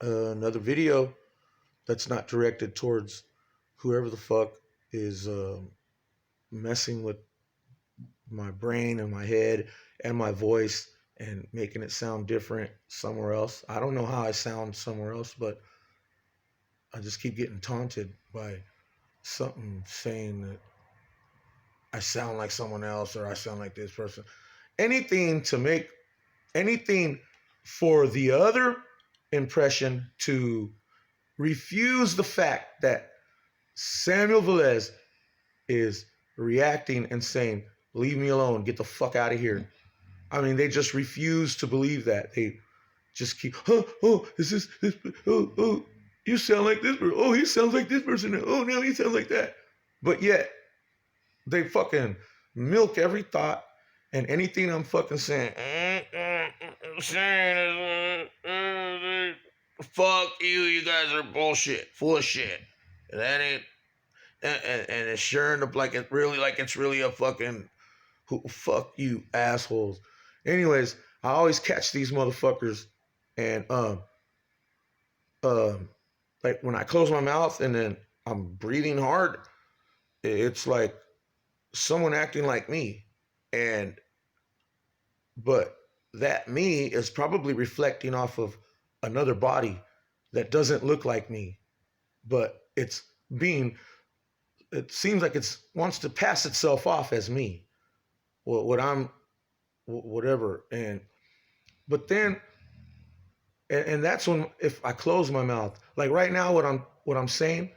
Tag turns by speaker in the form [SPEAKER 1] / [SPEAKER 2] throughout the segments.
[SPEAKER 1] another video that's not directed towards whoever the fuck is messing with my brain and my head and my voice and making it sound different somewhere else. I don't know how I sound somewhere else, but I just keep getting taunted by something saying that I sound like someone else or I sound like this person. Anything to make anything for the other impression to refuse the fact that Samuel Velez is reacting and saying, leave me alone, get the fuck out of here. I mean, they just refuse to believe that. They just keep, is this, oh, you sound like this person. Oh, he sounds like this person. Oh, now he sounds like that. But yet, they fucking milk every thought and anything I'm fucking saying. Fuck you, you guys are bullshit, full of shit. That ain't, and it's sure up like it's really a fucking, fuck you, assholes. Anyways, I always catch these motherfuckers, and um, like when I close my mouth and then I'm breathing hard, it's like someone acting like me, and but that me is probably reflecting off of another body that doesn't look like me, but being it seems like it wants to pass itself off as me. What I'm, whatever, and but then, and that's when if I close my mouth, like right now, what I'm saying,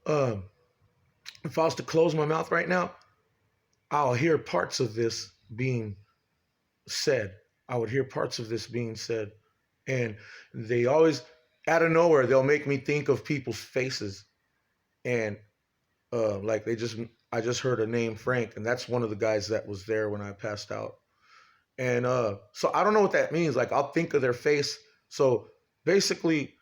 [SPEAKER 1] um, if I was to close my mouth right now, I'll hear parts of this being said. I would hear parts of this being said, and they always, out of nowhere, they'll make me think of people's faces, and like I just heard a name Frank, and that's one of the guys that was there when I passed out. And so I don't know what that means. Like I'll think of their face. So basically,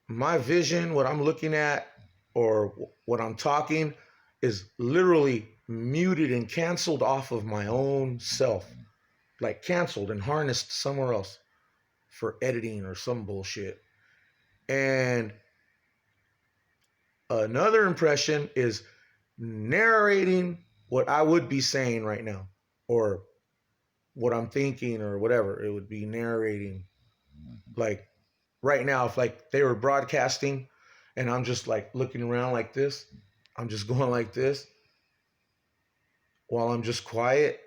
[SPEAKER 1] my vision, what I'm looking at, or what I'm talking, is literally muted and canceled off of my own self, like canceled and harnessed somewhere else for editing or some bullshit. And another impression is narrating what I would be saying right now, or what I'm thinking, or whatever. It would be narrating. Like right now, if like they were broadcasting and I'm just like looking around like this, I'm just going like this while I'm just quiet.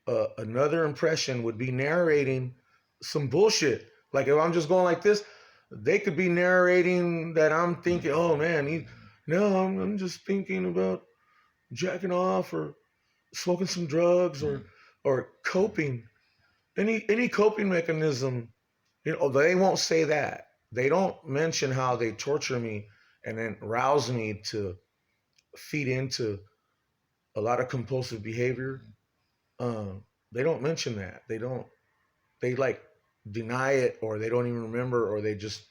[SPEAKER 1] Another impression would be narrating some bullshit. Like if I'm just going like this, they could be narrating that I'm thinking, oh man, no, I'm just thinking about jacking off or smoking some drugs, or coping. Any coping mechanism, they won't say that. They don't mention how they torture me and then rouse me to feed into a lot of compulsive behavior. They don't mention that. They don't. They like deny it, or they don't even remember, or they just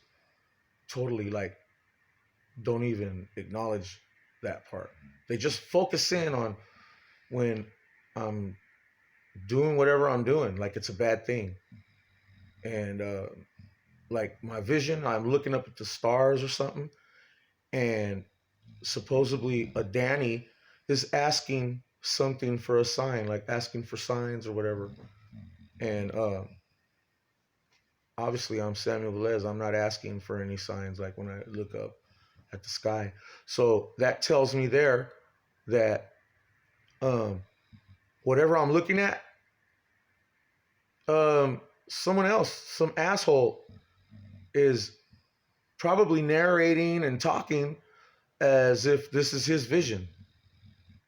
[SPEAKER 1] totally like don't even acknowledge that part. They just focus in on when I'm doing whatever I'm doing, like it's a bad thing. And like my vision, I'm looking up at the stars or something, and supposedly a Danny is asking something for a sign, like asking for signs or whatever. And obviously, I'm Samuel Velez. I'm not asking for any signs like when I look up at the sky. So that tells me there that um, whatever I'm looking at, someone else, some asshole, is probably narrating and talking as if this is his vision.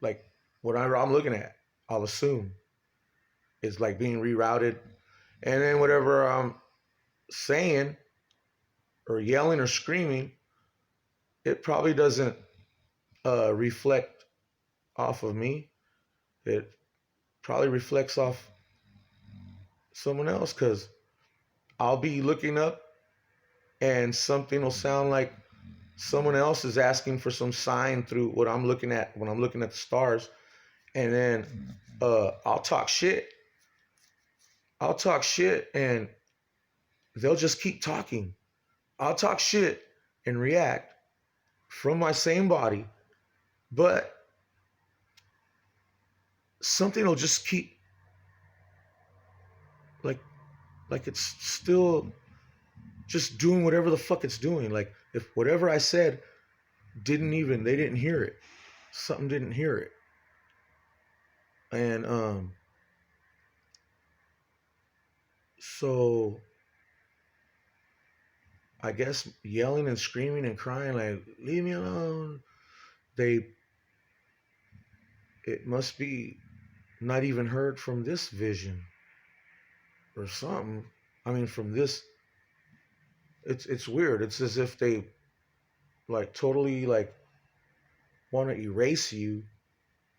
[SPEAKER 1] Like whatever I'm looking at, I'll assume is like being rerouted, and then whatever I'm saying or yelling or screaming, it probably doesn't reflect off of me. It probably reflects off someone else, because I'll be looking up and something will sound like someone else is asking for some sign through what I'm looking at when I'm looking at the stars, and then I'll talk shit. I'll talk shit, and they'll just keep talking. I'll talk shit and react from my same body, but something will just keep like it's still just doing whatever the fuck it's doing. Like if whatever I said they didn't hear it. Something didn't hear it. And so I guess yelling and screaming and crying like leave me alone. They It must be not even heard from this vision or something. I mean from this it's weird. It's as if they like totally like want to erase you,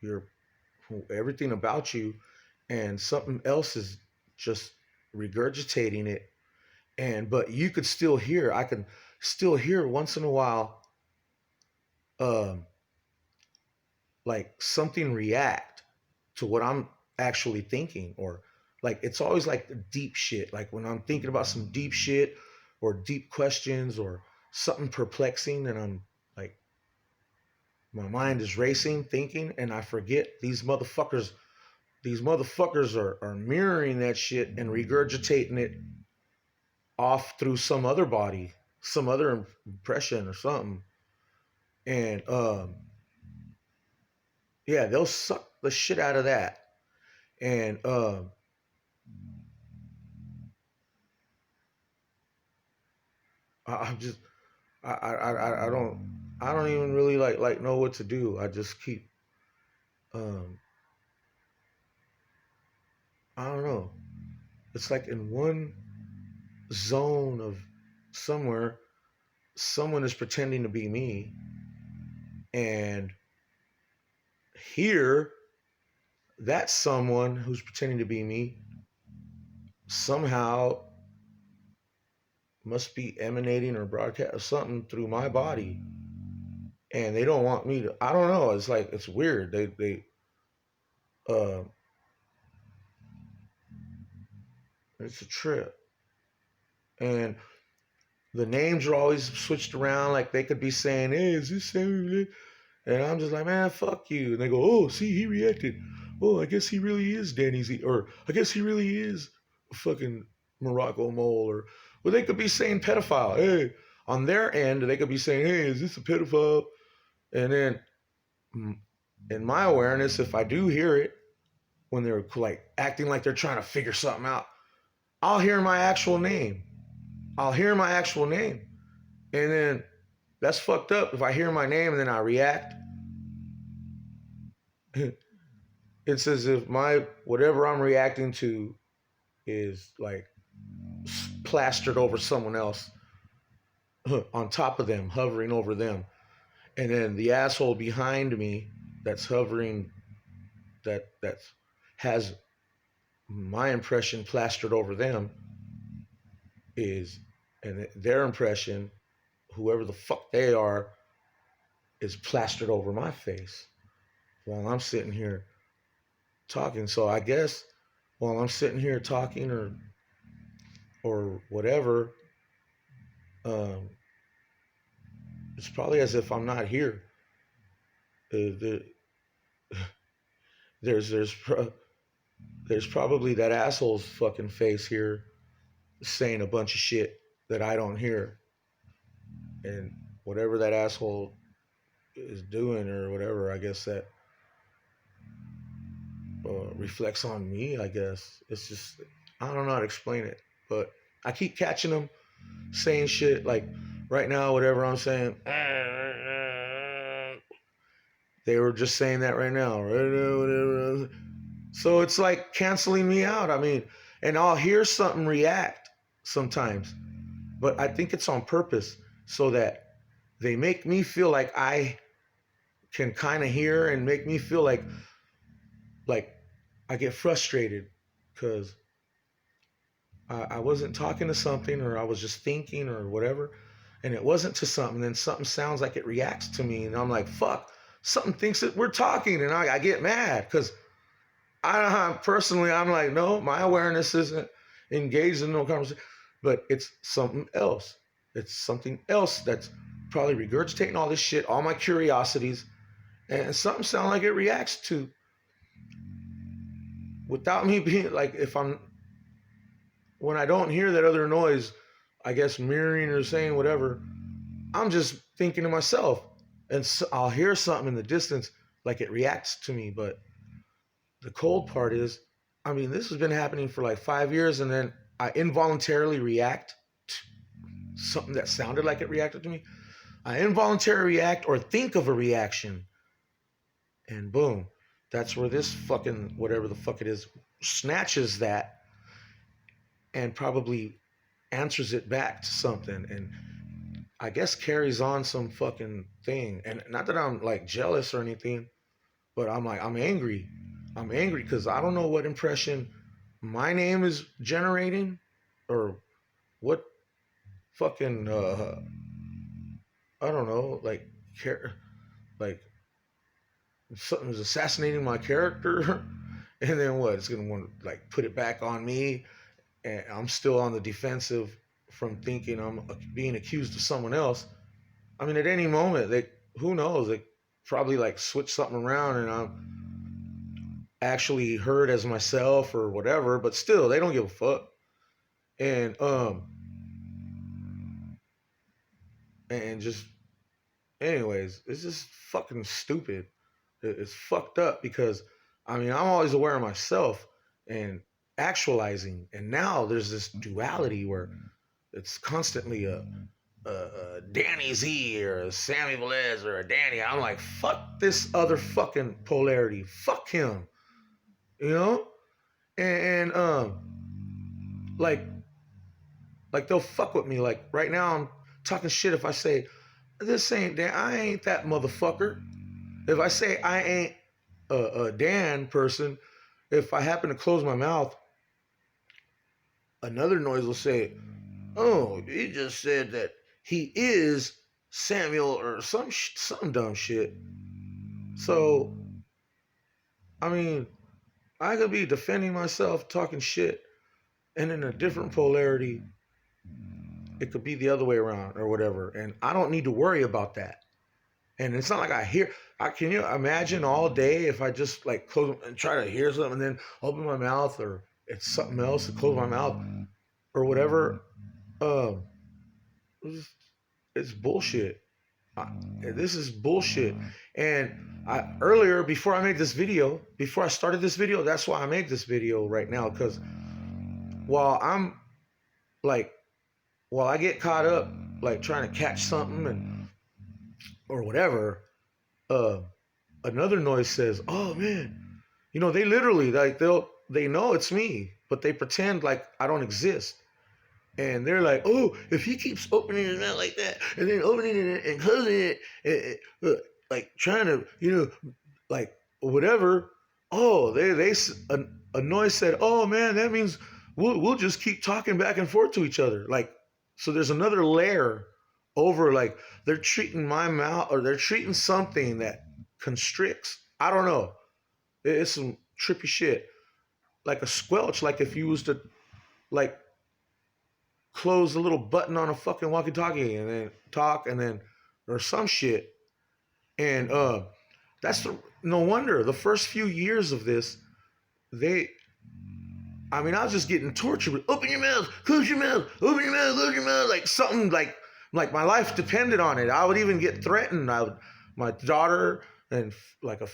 [SPEAKER 1] your everything about you, and something else is just regurgitating it. And but you could still hear. I can still hear once in a while, um, like something react to what I'm actually thinking, or like it's always like the deep shit. Like when I'm thinking about some deep shit or deep questions or something perplexing, and I'm like my mind is racing, thinking, and I forget these motherfuckers. These motherfuckers are mirroring that shit and regurgitating it off through some other body, some other impression or something. And yeah, they'll suck the shit out of that. And I'm just I don't even really like know what to do. I just keep um I don't know. It's like in one zone of somewhere, someone is pretending to be me, and here that someone who's pretending to be me somehow must be emanating or broadcast something through my body, and they don't want me to. I don't know. It's like it's weird. Uh, it's a trip, and the names are always switched around. Like they could be saying, "Hey, is this Samuel?" And I'm just like, "Man, fuck you." And they go, "Oh, see, he reacted. Oh, I guess he really is Danny Z, or I guess he really is a fucking Morocco mole, or well, they could be saying pedophile. Hey, on their end, they could be saying, "Hey, is this a pedophile?" And then in my awareness, if I do hear it when they're like acting like they're trying to figure something out, I'll hear my actual name. I'll hear my actual name. And then that's fucked up. If I hear my name and then I react, it's as if my whatever I'm reacting to is like plastered over someone else on top of them, hovering over them. And then the asshole behind me that's hovering that has my impression plastered over them is, and their impression, whoever the fuck they are, is plastered over my face while I'm sitting here talking. So I guess while I'm sitting here talking or whatever, um, it's probably as if I'm not here. Uh, there's there's probably that asshole's fucking face here saying a bunch of shit that I don't hear, and whatever that asshole is doing or whatever, I guess that reflects on me. I guess it's just I don't know how to explain it, but I keep catching them saying shit like right now, whatever I'm saying. They were just saying that right now. Whatever. So it's like canceling me out. I mean, and I'll hear something react sometimes, but I think it's on purpose so that they make me feel like I can kind of hear and make me feel like I get frustrated because I wasn't talking to something or I was just thinking or whatever, and it wasn't to something. Then something sounds like it reacts to me, and I'm like, fuck. Something thinks that we're talking, and I get mad because I personally I'm like, no, my awareness isn't engaged in no conversation. but it's something else. It's something else that's probably regurgitating all this shit, all my curiosities, and something sound like it reacts to without me being like, if I'm, when I don't hear that other noise, I guess mirroring or saying whatever, I'm just thinking to myself, and so I'll hear something in the distance like it reacts to me. But the cold part is, I mean, this has been happening for like 5 years, and then I involuntarily react to something that sounded like it reacted to me. I involuntarily react or think of a reaction, and boom, that's where this fucking whatever the fuck it is snatches that and probably answers it back to something, and I guess carries on some fucking thing. And not that I'm like jealous or anything, but I'm like, I'm angry. I'm angry because I don't know what impression my name is generating, or what fucking I don't know, like like something's assassinating my character, and then what? It's gonna want to like put it back on me, and I'm still on the defensive from thinking I'm being accused of someone else. I mean, at any moment, they, who knows? They probably like switch something around, and I'm actually heard as myself or whatever. But still, they don't give a fuck. And just anyways, it's just fucking stupid. It's fucked up because I mean, I'm always aware of myself and actualizing, and now there's this duality where it's constantly a Danny Z or a Sammy Velez or a Danny. I'm like, fuck this other fucking polarity. Fuck him. You know? And like they'll fuck with me. Like right now I'm talking shit if I say, this ain't Dan, I ain't that motherfucker. If I say I ain't a Dan person, if I happen to close my mouth, another noise will say, oh, he just said that he is Samuel or some dumb shit. So, I mean, I could be defending myself, talking shit, and in a different polarity, it could be the other way around or whatever. And I don't need to worry about that. And it's not like can you imagine all day if I just like close and try to hear something and then open my mouth, or it's something else to close my mouth or whatever. It's bullshit. This is bullshit. And earlier, before I started this video, that's why I made this video right now. Because while I get caught up like trying to catch something or whatever, another noise says, "Oh man, you know, they literally like they know it's me, but they pretend like I don't exist." And they're like, "Oh, if he keeps opening his mouth like that, and then opening it and closing it, like trying to, like whatever." Oh, a noise said, "Oh man, that means we'll just keep talking back and forth to each other." Like, so there's another layer over, like they're treating my mouth, or they're treating something that constricts. I don't know. It's some trippy shit, like a squelch. Like if you was to like close the little button on a fucking walkie-talkie and then talk, and then or some shit. And no wonder the first few years of this, I mean, I was just getting tortured with open your mouth, close your mouth, open your mouth, close your mouth, like something like my life depended on it. I would even get threatened. My daughter and like a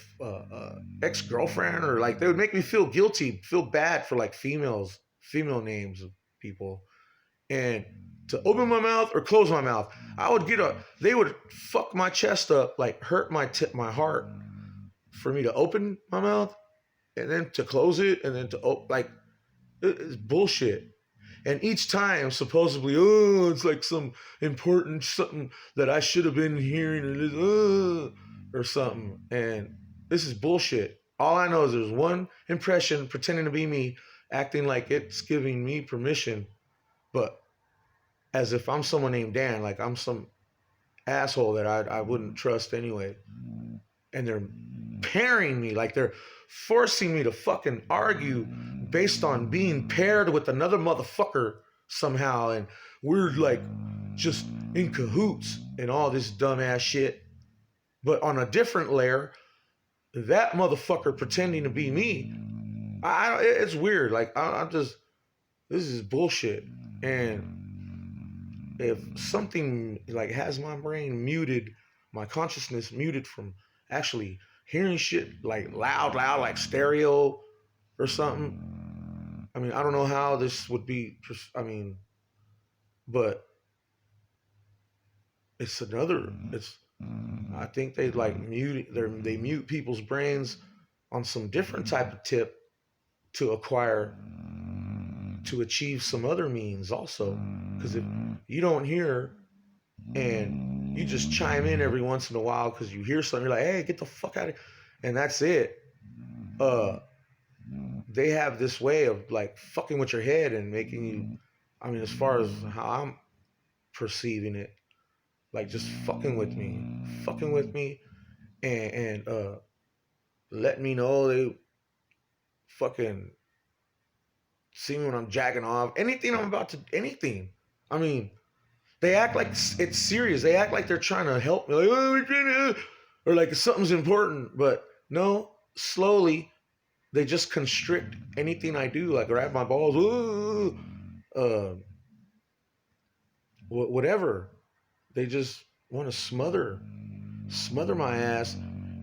[SPEAKER 1] ex-girlfriend, or like they would make me feel guilty, feel bad for like female names of people. And to open my mouth or close my mouth, they would fuck my chest up, like hurt my heart for me to open my mouth and then to close it and then to like, it's bullshit. And each time, supposedly, oh, it's like some important something that I should have been hearing, or something. And this is bullshit. All I know is there's one impression pretending to be me, acting like it's giving me permission, but as if I'm someone named Dan, like I'm some asshole that I wouldn't trust anyway. And they're pairing me, like they're forcing me to fucking argue based on being paired with another motherfucker somehow, and we're like just in cahoots and all this dumbass shit. But on a different layer, that motherfucker pretending to be me, it's weird. Like I'm just, this is bullshit. And if something like has my brain muted, my consciousness muted from actually hearing shit like loud, like stereo or something. I mean, I don't know how this would be. I mean, but it's another. It's. I think they like mute. They mute people's brains on some different type of tip to acquire, to achieve some other means also. Because if you don't hear and you just chime in every once in a while because you hear something, you're like, hey, get the fuck out of here, and that's it. They have this way of like fucking with your head and making you, I mean, as far as how I'm perceiving it, like just fucking with me, and let me know they fucking see me when I'm jacking off, anything I'm about to, anything. I mean, they act like it's serious. They act like they're trying to help me, like, oh, we're trying to, or like something's important. But no, slowly they just constrict anything I do, like grab my balls, ooh, whatever. They just want to smother my ass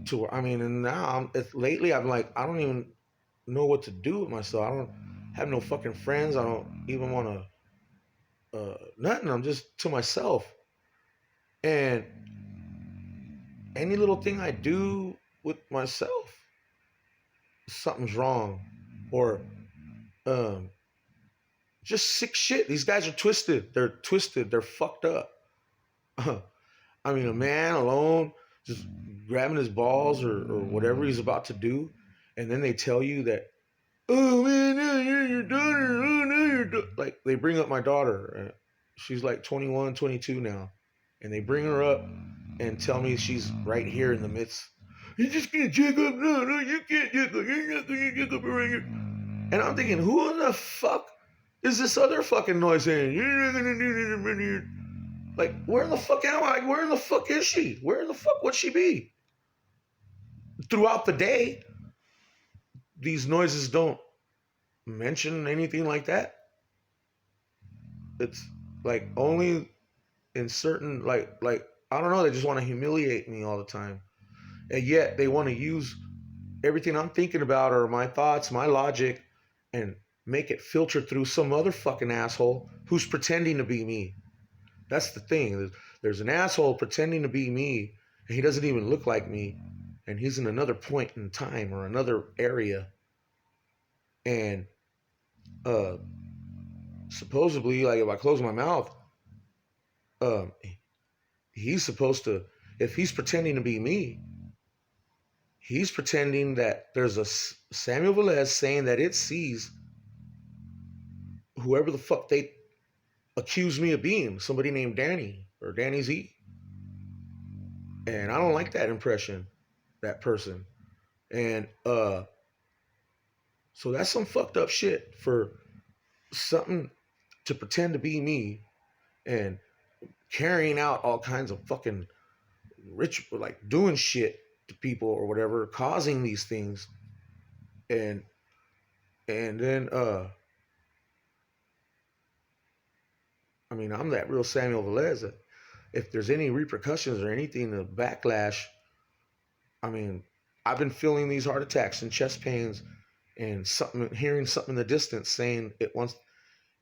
[SPEAKER 1] to where, I mean, and now lately I'm like, I don't even know what to do with myself. I don't have no fucking friends. I don't even want to, nothing. I'm just to myself. And any little thing I do with myself, something's wrong. Or just sick shit. These guys are twisted. They're twisted. They're fucked up. I mean, a man alone just grabbing his balls or whatever he's about to do, and then they tell you that, oh man, no, you're your daughter. Oh no, your daughter. Like they bring up my daughter. She's like 21, 22 now, and they bring her up and tell me she's right here in the midst. You're just gonna jack up? No, you can't jack up. You're not gonna jack up right here. And I'm thinking, who in the fuck is this other fucking noise saying? You're not gonna do this right here. Like, where the fuck am I? Where the fuck is she? Where the fuck would she be? Throughout the day, these noises don't mention anything like that. It's like only in certain, like I don't know, they just want to humiliate me all the time. And yet they want to use everything I'm thinking about or my thoughts, my logic, and make it filter through some other fucking asshole who's pretending to be me. That's the thing. There's an asshole pretending to be me, and he doesn't even look like me, and he's in another point in time or another area. And supposedly, like if I close my mouth, he's supposed to, if he's pretending to be me, he's pretending that there's a Samuel Velez saying that it sees whoever the fuck they accuse me of being, somebody named Danny or Danny Z. And I don't like that impression, that person. And so that's some fucked up shit for something to pretend to be me and carrying out all kinds of fucking ritual, like doing shit to people or whatever, causing these things. And then I mean, I'm that real Samuel Velez that if there's any repercussions or anything, the backlash, I mean, I've been feeling these heart attacks and chest pains and something, hearing something in the distance saying it wants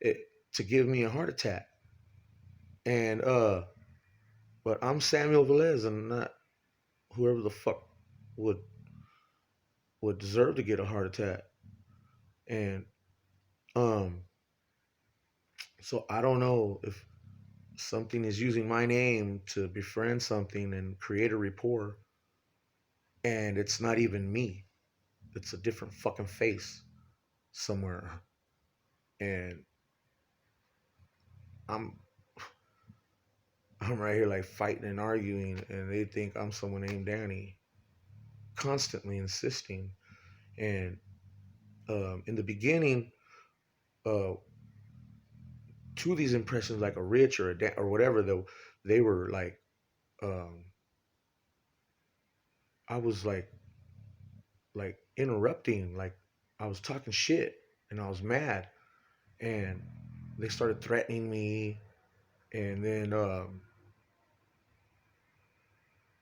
[SPEAKER 1] it to give me a heart attack. And but I'm Samuel Velez and not whoever the fuck would deserve to get a heart attack. And so I don't know if something is using my name to befriend something and create a rapport, and it's not even me. It's a different fucking face somewhere. And I'm right here like fighting and arguing, and they think I'm someone named Danny, constantly insisting. And in the beginning, to these impressions like a rich or or whatever, though they were like, um, I was like interrupting, like I was talking shit and I was mad, and they started threatening me, and then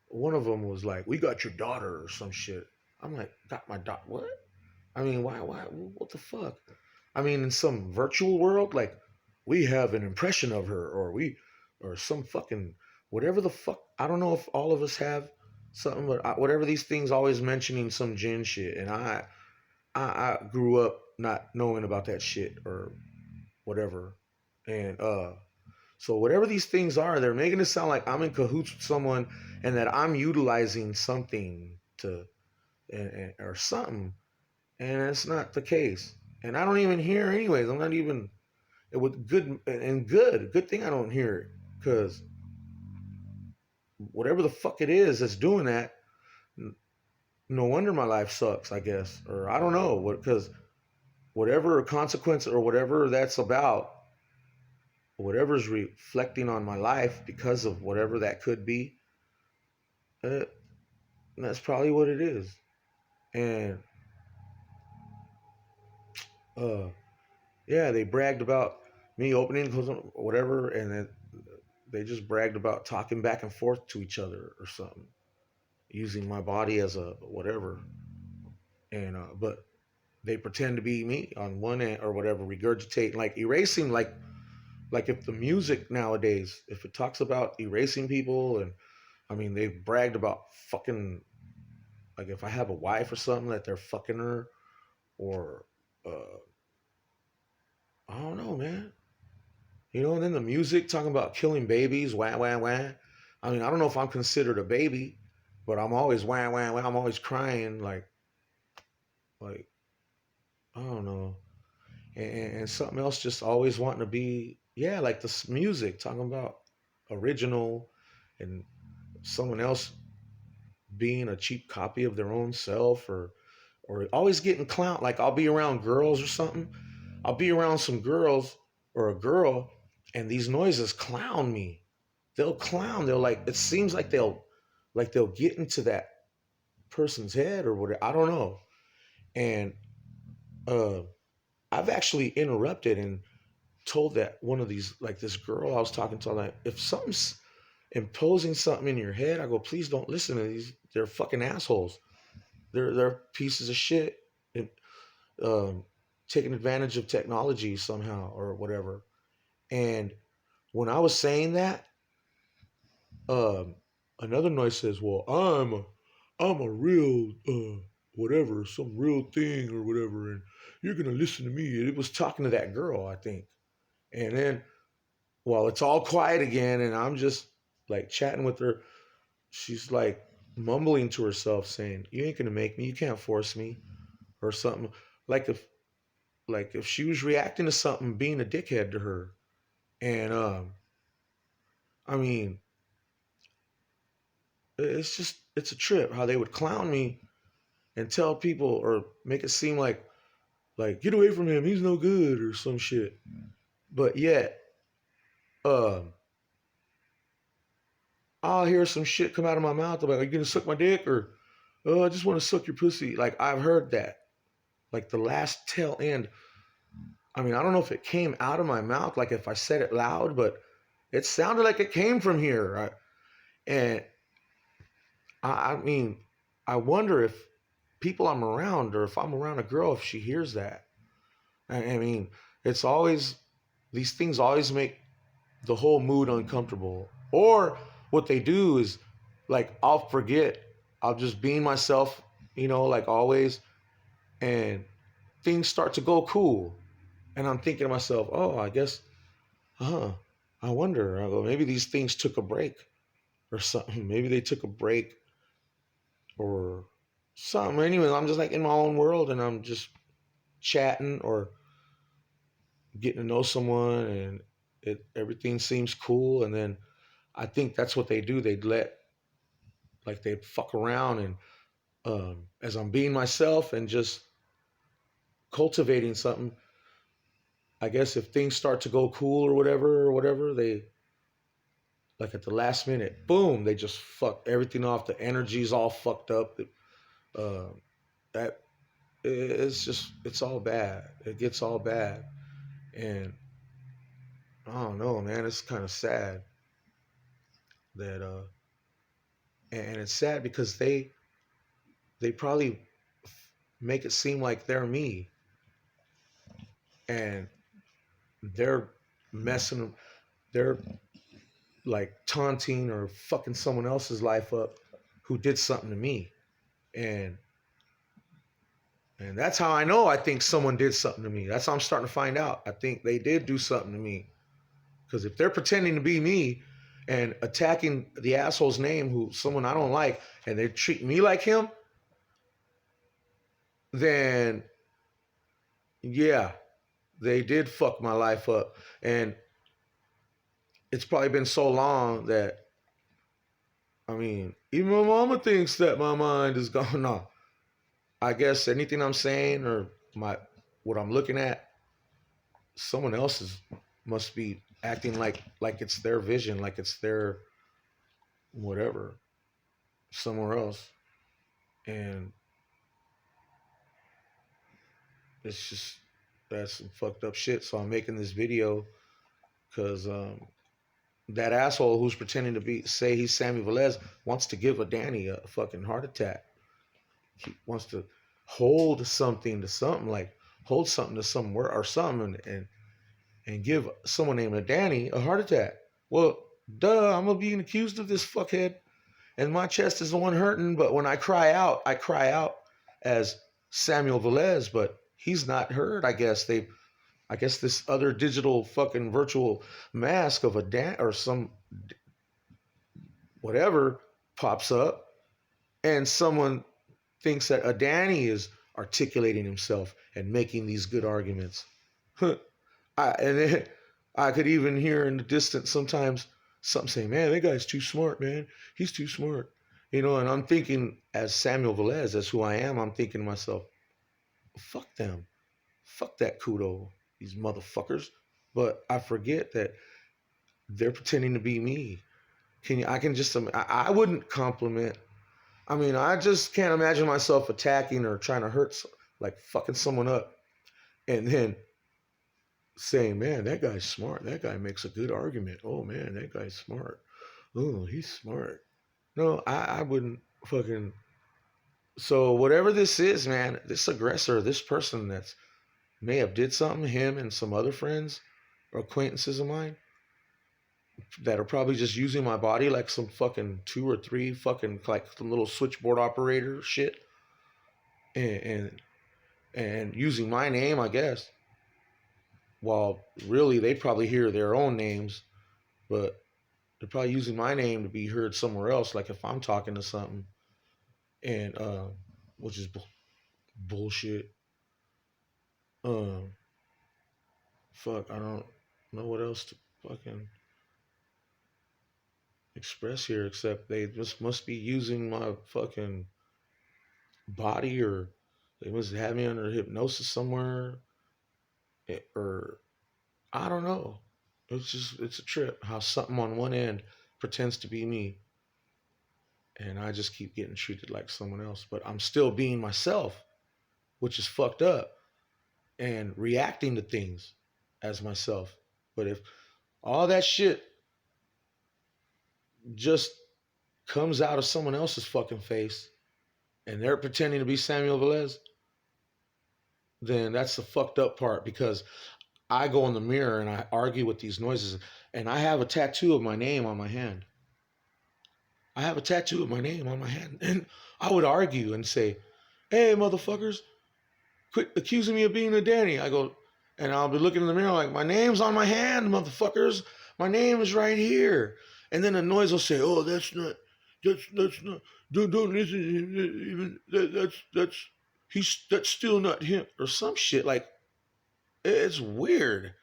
[SPEAKER 1] one of them was like, "We got your daughter" or some shit. I'm like, "Got my daughter? What? I mean, why? What the fuck? I mean, in some virtual world, like we have an impression of her, or some fucking whatever the fuck. I don't know if all of us have something, but whatever these things always mentioning some gin shit, and I grew up not knowing about that shit or whatever, and so whatever these things are, they're making it sound like I'm in cahoots with someone and that I'm utilizing something to or something, and it's not the case. And I don't even hear anyways. I'm not even with good thing I don't hear it, because whatever the fuck it is that's doing that, no wonder my life sucks, I guess, or I don't know what, because whatever consequence or whatever that's about, whatever's reflecting on my life because of whatever that could be, uh, that's probably what it is. And uh, yeah, they bragged about me opening, closing, whatever, and then they just bragged about talking back and forth to each other or something, using my body as a whatever. And but they pretend to be me on one end or whatever, regurgitate, like erasing, like if the music nowadays, if it talks about erasing people, and I mean they bragged about fucking, like if I have a wife or something that they're fucking her, or I don't know, man. You know, and then the music talking about killing babies, wah wah wah. I mean, I don't know if I'm considered a baby, but I'm always wah wah wah. I'm always crying, like I don't know, and something else, just always wanting to be, yeah, like this music talking about original, and someone else being a cheap copy of their own self, or always getting clown. Like I'll be around girls or something. I'll be around some girls or a girl, and these noises clown me. They'll clown. They'll like. It seems like they'll get into that person's head or whatever. I don't know. And uh, I've actually interrupted and told that one of these, like this girl I was talking to, like if something's imposing something in your head, I go, please don't listen to these. They're fucking assholes. They're pieces of shit, and taking advantage of technology somehow or whatever. And when I was saying that, um, another noise says, "Well, I'm a real whatever, some real thing or whatever, and you're gonna listen to me." And it was talking to that girl, I think. And then, while it's all quiet again, and I'm just like chatting with her, she's like mumbling to herself, saying, "You ain't gonna make me. You can't force me," or something. Like if like if she was reacting to something, being a dickhead to her. And I mean, it's a trip how they would clown me and tell people or make it seem like get away from him, he's no good or some shit. But yet, um, I'll hear some shit come out of my mouth about, "Are you gonna suck my dick?" or "Oh, I just want to suck your pussy." Like I've heard that. Like the last tail end. I mean, I don't know if it came out of my mouth, like if I said it loud, but it sounded like it came from here. And I mean, I wonder if people I'm around, or if I'm around a girl, if she hears that. I mean, it's always, these things always make the whole mood uncomfortable. Or what they do is, like, I'll forget, I'll just be myself, like always, and things start to go cool. And I'm thinking to myself, oh, I guess, huh, I wonder. I go, maybe these things took a break or something. Maybe they took a break or something. Anyway, I'm just like in my own world, and I'm just chatting or getting to know someone, and everything seems cool. And then I think that's what they do. They'd fuck around, and as I'm being myself and just cultivating something, I guess if things start to go cool or whatever, they like at the last minute, boom, they just fuck everything off. The energy's all fucked up. Uh, that it's just it's all bad. It gets all bad, and I don't know, man. It's kind of sad that and it's sad because they probably make it seem like they're me and they're messing, they're like taunting or fucking someone else's life up who did something to me, and that's how I know. I think someone did something to me. That's how I'm starting to find out. I think they did do something to me because if they're pretending to be me and attacking the asshole's name, who someone I don't like, and they treat me like him, then yeah, they did fuck my life up. And it's probably been so long that, I mean, even my mama thinks that my mind is gone. No, I guess anything I'm saying or my what I'm looking at, someone else's must be acting like it's their vision, like it's their whatever, somewhere else. And it's just that's some fucked up shit. So I'm making this video because that asshole who's pretending to be say he's Sammy Velez wants to give a Danny a fucking heart attack. He wants to hold something to something, like hold something to somewhere or something, and give someone named Danny a heart attack. Well, duh, I'm being accused of this fuckhead, and my chest is the one hurting. But when I cry out as Samuel Velez, but he's not heard. I guess this other digital fucking virtual mask of a Dan or some whatever pops up, and someone thinks that a Danny is articulating himself and making these good arguments. I could even hear in the distance sometimes something saying, "Man, that guy's too smart, man. He's too smart." And I'm thinking, as Samuel Velez, that's who I am, I'm thinking to myself, fuck them. Fuck that kudo, these motherfuckers. But I forget that they're pretending to be me. I can just, I wouldn't compliment. I mean, I just can't imagine myself attacking or trying to hurt, like fucking someone up. And then saying, "Man, that guy's smart. That guy makes a good argument. Oh man, that guy's smart. Oh, he's smart." No, I wouldn't fucking. So whatever this is, man, this aggressor, this person that's may have did something, him and some other friends or acquaintances of mine that are probably just using my body like some fucking 2 or 3 fucking like some little switchboard operator shit, and and using my name, I guess. While really they probably hear their own names, but they're probably using my name to be heard somewhere else. Like if I'm talking to something, and which is bullshit. Um, fuck, I don't know what else to fucking express here except they just must be using my fucking body, or they must have me under hypnosis somewhere, or I don't know. It's a trip how something on one end pretends to be me, and I just keep getting treated like someone else, but I'm still being myself, which is fucked up, and reacting to things as myself. But if all that shit just comes out of someone else's fucking face and they're pretending to be Samuel Velez, then that's the fucked up part, because I go in the mirror and I argue with these noises, and I have a tattoo of my name on my hand. I have a tattoo of my name on my hand, and I would argue and say, "Hey, motherfuckers, quit accusing me of being a Danny." I go, and I'll be looking in the mirror like, "My name's on my hand, motherfuckers. My name is right here." And then the noise will say, "Oh, that's not. Don't listen. Even that's still not him," or some shit. Like, it's weird.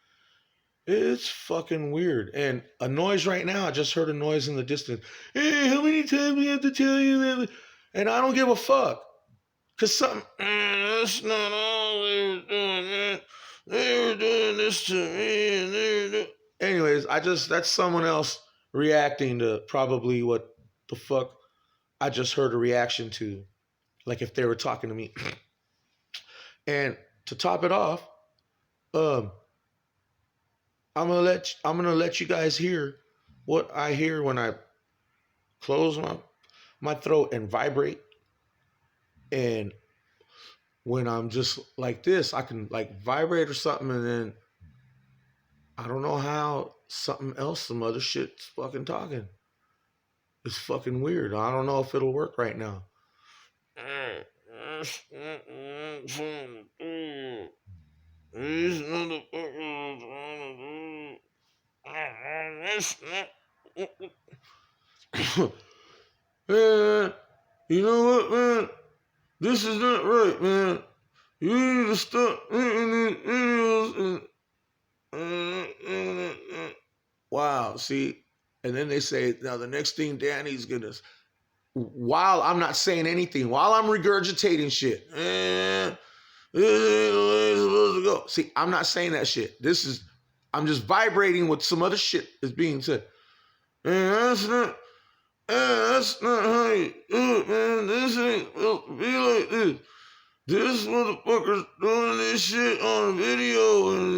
[SPEAKER 1] It's fucking weird. And a noise right now, I just heard a noise in the distance. "Hey, how many times do we have to tell you that?" And I don't give a fuck. Because something, that's not all they're doing. They were doing this to me, and they were doing. Anyways, that's someone else reacting to probably what the fuck I just heard a reaction to, like if they were talking to me. And to top it off, um, I'm gonna let you guys hear what I hear when I close my throat and vibrate, and when I'm just like this, I can like vibrate or something, and then I don't know how something else, some other shit's fucking talking. It's fucking weird. I don't know if it'll work right now. These motherfuckers wanna do. Man, you know what, man? This is not right, man. You need to stop making these videos and wow, see? And then they say, now the next thing Danny's gonna, while I'm not saying anything, while I'm regurgitating shit, this ain't the way it's supposed to go. See, I'm not saying that shit. I'm just vibrating with some other shit that's being said. Man, that's not how you do it, man. This ain't supposed to be like this. This motherfucker's doing this shit on video, and